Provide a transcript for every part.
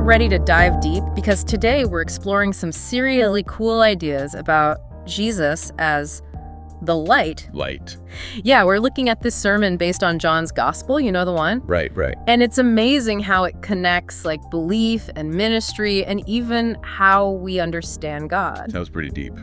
ready to dive deep? Because today we're exploring some seriously cool ideas about Jesus as the light. Light. Yeah, we're looking at this sermon based on John's gospel, you know the one? Right. And it's amazing how it connects like belief and ministry and even how we understand God. That was pretty deep.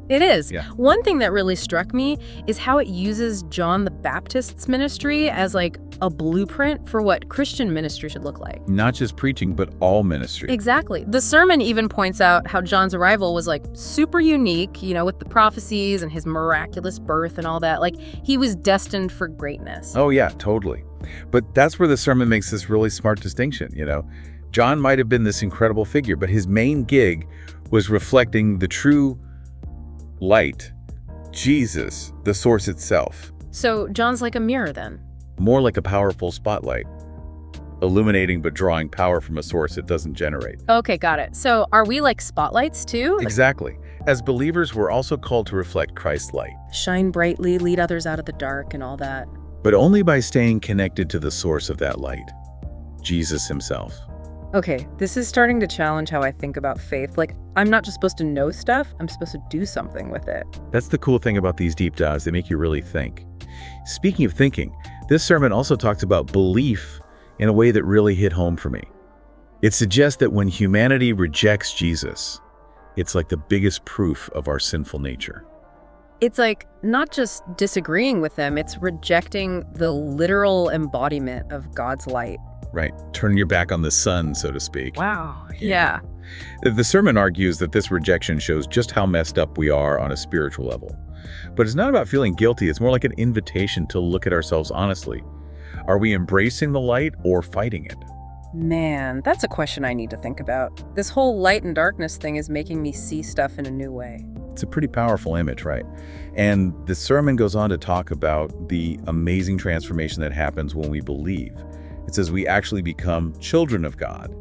It is. Yeah. One thing that really struck me is how it uses John the Baptist's ministry as like a blueprint for what Christian ministry should look like. Not just preaching, but all ministry. Exactly. The sermon even points out how John's arrival was like super unique, you know, with the prophecies and his miraculous birth and all that. Like he was destined for greatness. Oh, yeah, totally. But that's where the sermon makes this really smart distinction, you know. John might have been this incredible figure, but his main gig was reflecting the true light, Jesus, the source itself. So John's like a mirror then? More like a powerful spotlight, illuminating but drawing power from a source it doesn't generate. Okay, got it. So are we like spotlights too? Exactly. As believers, we're also called to reflect Christ's light. Shine brightly, lead others out of the dark and all that. But only by staying connected to the source of that light, Jesus himself. Okay, this is starting to challenge how I think about faith. Like, I'm not just supposed to know stuff, I'm supposed to do something with it. That's the cool thing about these deep dives. They make you really think. Speaking of thinking, this sermon also talks about belief in a way that really hit home for me. It suggests that when humanity rejects Jesus, it's like the biggest proof of our sinful nature. It's like not just disagreeing with them, it's rejecting the literal embodiment of God's light. Right, turning your back on the sun, so to speak. Wow, yeah. The sermon argues that this rejection shows just how messed up we are on a spiritual level. But it's not about feeling guilty, it's more like an invitation to look at ourselves honestly. Are we embracing the light or fighting it? Man, that's a question I need to think about. This whole light and darkness thing is making me see stuff in a new way. It's a pretty powerful image, right? And the sermon goes on to talk about the amazing transformation that happens when we believe. It says we actually become children of God,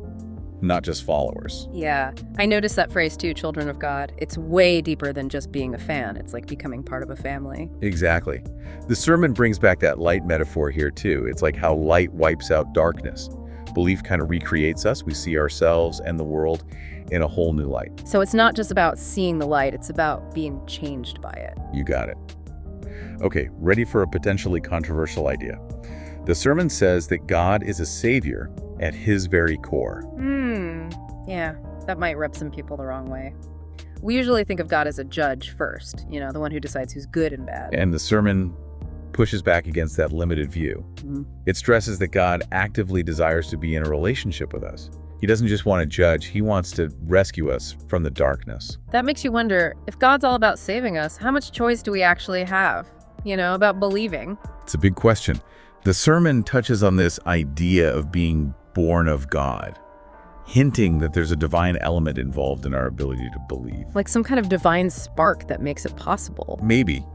not just followers. Yeah, I noticed that phrase too, children of God. It's way deeper than just being a fan. It's like becoming part of a family. Exactly. The sermon brings back that light metaphor here too. It's like how light wipes out darkness. Belief kind of recreates us. We see ourselves and the world in a whole new light. So it's not just about seeing the light, it's about being changed by it. You got it. Okay, ready for a potentially controversial idea. The sermon says that God is a savior at his very core. Yeah, that might rub some people the wrong way. We usually think of God as a judge first, you know, the one who decides who's good and bad. And the sermon pushes back against that limited view. It stresses that God actively desires to be in a relationship with us. He doesn't just want to judge, he wants to rescue us from the darkness. That makes you wonder, if God's all about saving us, how much choice do we actually have, you know, about believing? It's a big question. The sermon touches on this idea of being born of God, hinting that there's a divine element involved in our ability to believe. Like some kind of divine spark that makes it possible. Maybe.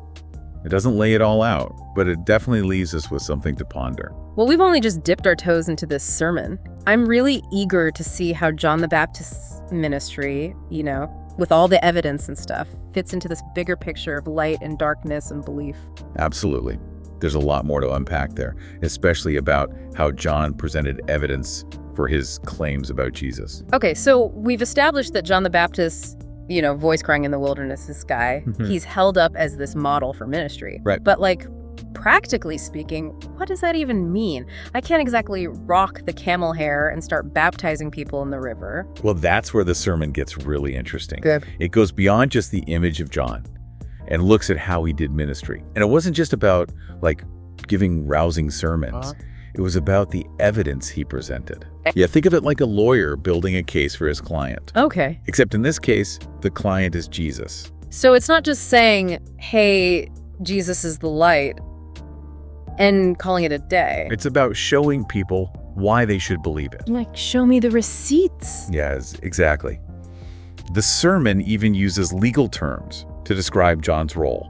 It doesn't lay it all out, but it definitely leaves us with something to ponder. Well, we've only just dipped our toes into this sermon. I'm really eager to see how John the Baptist's ministry, you know, with all the evidence and stuff, fits into this bigger picture of light and darkness and belief. Absolutely. There's a lot more to unpack there, especially about how John presented evidence for his claims about Jesus. Okay, so we've established that John the Baptist, you know, voice crying in the wilderness, this guy, he's held up as this model for ministry. Right. But like, practically speaking, what does that even mean? I can't exactly rock the camel hair and start baptizing people in the river. Well, that's where the sermon gets really interesting. Good. It goes beyond just the image of John and looks at how he did ministry. And it wasn't just about, like, giving rousing sermons. It was about the evidence he presented. Yeah, think of it like a lawyer building a case for his client. Okay. Except in this case, the client is Jesus. So it's not just saying, hey, Jesus is the light, and calling it a day. It's about showing people why they should believe it. Like, show me the receipts. Yes, exactly. The sermon even uses legal terms to describe John's role.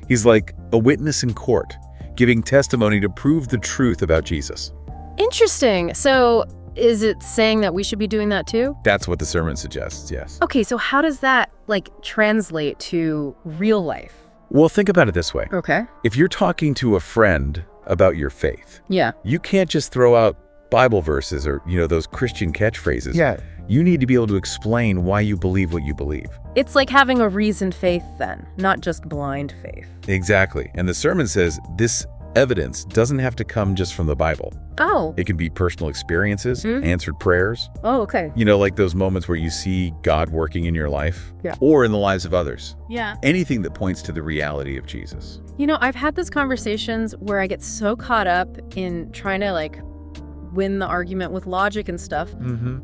He's like a witness in court, giving testimony to prove the truth about Jesus. Interesting. So is it saying that we should be doing that too? That's what the sermon suggests, yes. Okay, so how does that, like, translate to real life? Well, think about it this way. Okay. If you're talking to a friend about your faith, Yeah. you can't just throw out Bible verses or, those Christian catchphrases. Yeah. You need to be able to explain why you believe what you believe. It's like having a reasoned faith then, not just blind faith. Exactly. And the sermon says this evidence doesn't have to come just from the Bible. Oh. It can be personal experiences, answered prayers. Oh, okay. Like those moments where you see God working in your life. Yeah. Or in the lives of others. Yeah. Anything that points to the reality of Jesus. I've had those conversations where I get so caught up in trying to win the argument with logic and stuff.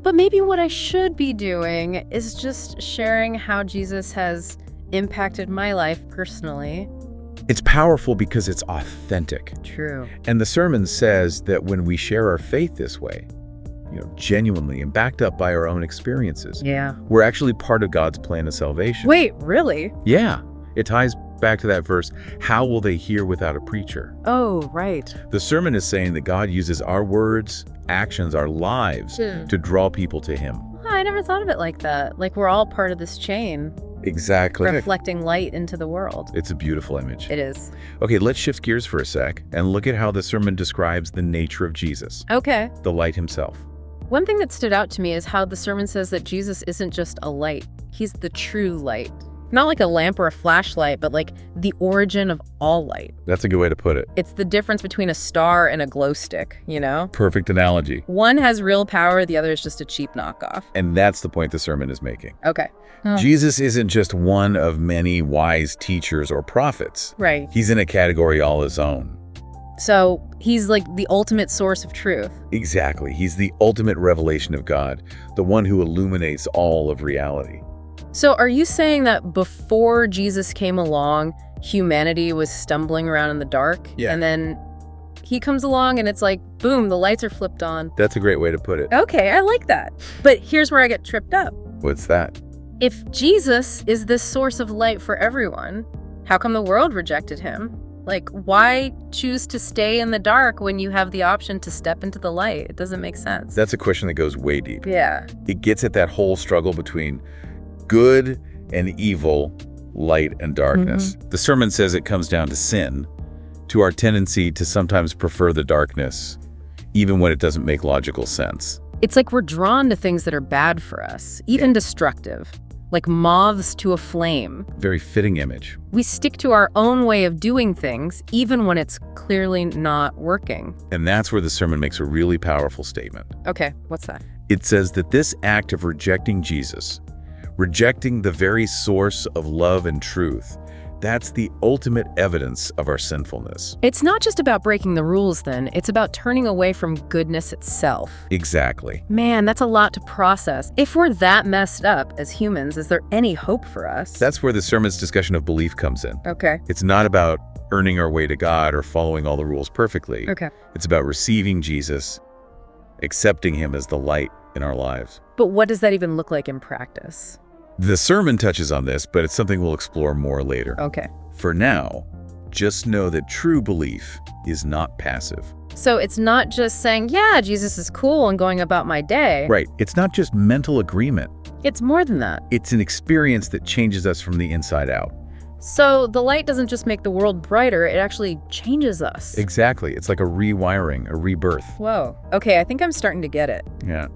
But maybe what I should be doing is just sharing how Jesus has impacted my life personally. It's powerful because it's authentic. True. And the sermon says that when we share our faith this way, genuinely and backed up by our own experiences, Yeah. we're actually part of God's plan of salvation. Wait, really? Yeah. It ties back to that verse, how will they hear without a preacher? Oh, right. The sermon is saying that God uses our words, actions, our lives to draw people to him. I never thought of it like that. Like we're all part of this chain, Exactly. reflecting light into the world. It's a beautiful image. It is. Okay, let's shift gears for a sec and look at how the sermon describes the nature of Jesus, Okay. the light himself. One thing that stood out to me is how the sermon says that Jesus isn't just a light. He's the true light. Not like a lamp or a flashlight, but like the origin of all light. That's a good way to put it. It's the difference between a star and a glow stick, Perfect analogy. One has real power, the other is just a cheap knockoff. And that's the point the sermon is making. Okay. Jesus isn't just one of many wise teachers or prophets. Right. He's in a category all his own. So he's like the ultimate source of truth. Exactly. He's the ultimate revelation of God, the one who illuminates all of reality. So are you saying that before Jesus came along, humanity was stumbling around in the dark? Yeah. And then he comes along and it's like, boom, the lights are flipped on. That's a great way to put it. Okay, I like that. But here's where I get tripped up. What's that? If Jesus is this source of light for everyone, how come the world rejected him? Like, why choose to stay in the dark when you have the option to step into the light? It doesn't make sense. That's a question that goes way deep. Yeah. It gets at that whole struggle between good and evil, light and darkness. The sermon says it comes down to sin, to our tendency to sometimes prefer the darkness, even when it doesn't make logical sense. It's like we're drawn to things that are bad for us, even destructive, like moths to a flame. Very fitting image. We stick to our own way of doing things, even when it's clearly not working. And that's where the sermon makes a really powerful statement. Okay, what's that? It says that this act of rejecting Jesus, rejecting the very source of love and truth, that's the ultimate evidence of our sinfulness. It's not just about breaking the rules then, it's about turning away from goodness itself. Exactly. Man, that's a lot to process. If we're that messed up as humans, is there any hope for us? That's where the sermon's discussion of belief comes in. Okay. It's not about earning our way to God or following all the rules perfectly. Okay. It's about receiving Jesus, accepting him as the light in our lives. But what does that even look like in practice? The sermon touches on this, but it's something we'll explore more later. Okay. For now, just know that true belief is not passive. So it's not just saying, yeah, Jesus is cool and going about my day. Right. It's not just mental agreement. It's more than that. It's an experience that changes us from the inside out. So the light doesn't just make the world brighter, it actually changes us. Exactly. It's like a rewiring, a rebirth. Whoa. Okay, I think I'm starting to get it. Yeah.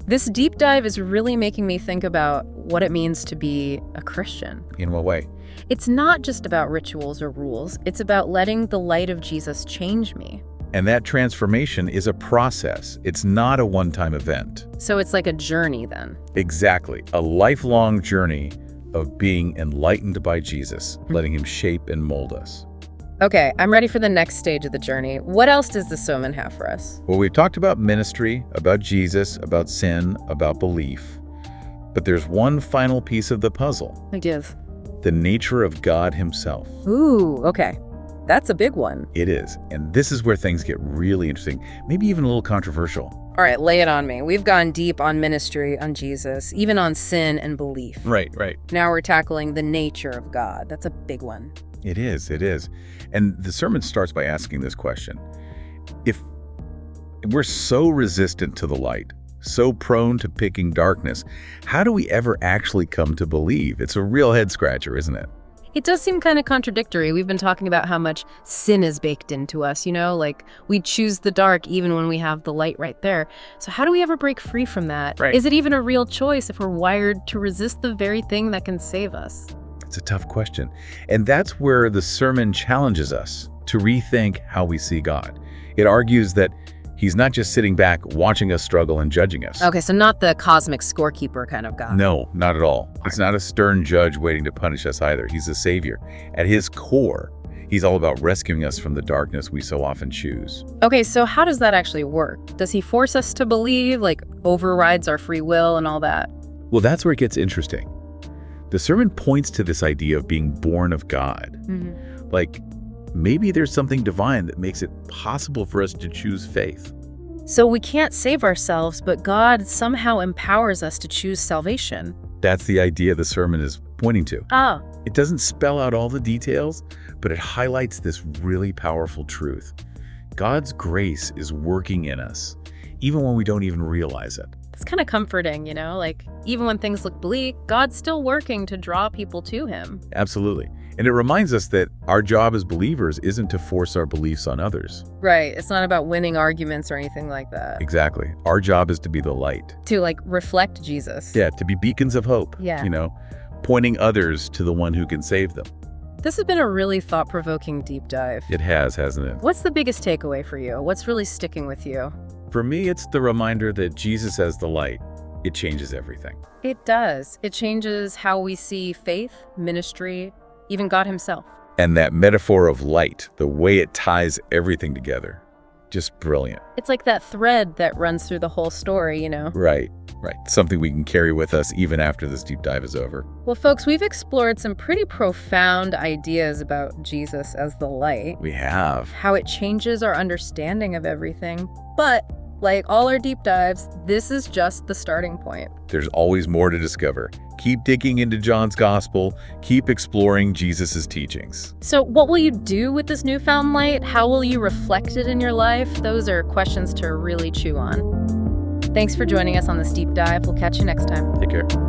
This deep dive is really making me think about what it means to be a Christian. In what way? It's not just about rituals or rules. It's about letting the light of Jesus change me. And that transformation is a process. It's not a one-time event. So it's like a journey then. Exactly. A lifelong journey of being enlightened by Jesus, letting him shape and mold us. Okay, I'm ready for the next stage of the journey. What else does the sermon have for us? Well, we've talked about ministry, about Jesus, about sin, about belief. But there's one final piece of the puzzle. Ideas. The nature of God himself. Ooh, okay. That's a big one. It is. And this is where things get really interesting, maybe even a little controversial. All right, lay it on me. We've gone deep on ministry, on Jesus, even on sin and belief. Right. Now we're tackling the nature of God. That's a big one. It is. And the sermon starts by asking this question. If we're so resistant to the light, so prone to picking darkness, how do we ever actually come to believe? It's a real head scratcher, isn't it? It does seem kind of contradictory. We've been talking about how much sin is baked into us, like we choose the dark even when we have the light right there. So how do we ever break free from that? Right. Is it even a real choice if we're wired to resist the very thing that can save us? It's a tough question. And that's where the sermon challenges us to rethink how we see God. It argues that he's not just sitting back watching us struggle and judging us. Okay, so not the cosmic scorekeeper kind of God. No, not at all. It's not a stern judge waiting to punish us either. He's a savior. At his core, he's all about rescuing us from the darkness we so often choose. Okay, so how does that actually work? Does he force us to believe, like overrides our free will and all that? Well, that's where it gets interesting. The sermon points to this idea of being born of God. Like, maybe there's something divine that makes it possible for us to choose faith. So we can't save ourselves, but God somehow empowers us to choose salvation. That's the idea the sermon is pointing to. Ah, It doesn't spell out all the details, but it highlights this really powerful truth. God's grace is working in us, even when we don't even realize it. it's kind of comforting, like even when things look bleak, God's still working to draw people to him. Absolutely. And it reminds us that our job as believers isn't to force our beliefs on others. Right, it's not about winning arguments or anything like that. Exactly. Our job is to be the light. To reflect Jesus. Yeah, to be beacons of hope. Yeah. Pointing others to the one who can save them. This has been a really thought-provoking deep dive. It has, hasn't it? What's the biggest takeaway for you? What's really sticking with you? For me, it's the reminder that Jesus as the light, it changes everything. It does. It changes how we see faith, ministry, even God himself. And that metaphor of light, the way it ties everything together, just brilliant. It's like that thread that runs through the whole story, Right. Something we can carry with us even after this deep dive is over. Well, folks, we've explored some pretty profound ideas about Jesus as the light, We have. how it changes our understanding of everything. But like all our deep dives, this is just the starting point. There's always more to discover. Keep digging into John's gospel. Keep exploring Jesus's teachings. So what will you do with this newfound light? How will you reflect it in your life? Those are questions to really chew on. Thanks for joining us on this deep dive. We'll catch you next time. Take care.